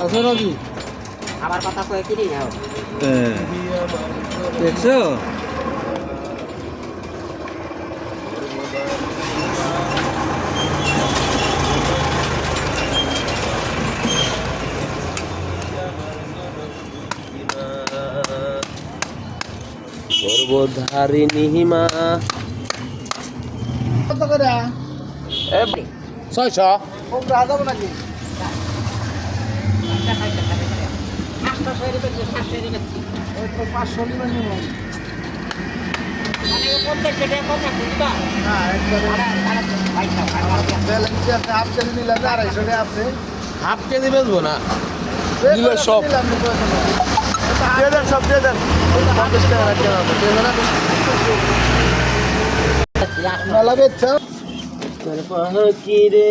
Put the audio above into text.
আছে নাকি আমার কথা কয়ে কিনি নাও দেখছো সর্বধারিণী মা কত করে 600 কম রাখা যাবে নাকি ওই তো 500 নিবেন নিবেন না একবারে ব্যালেন্স আছে হাফ কেজি নিলাম 250 টাকা আছে হাফ কেজি বেচবো না নিলে সব। নিলাম নি পয়সা দিয়ে দেন সব দিয়ে দেন 50 টাকা রাখতে হবে মেলা বেচছ কি রে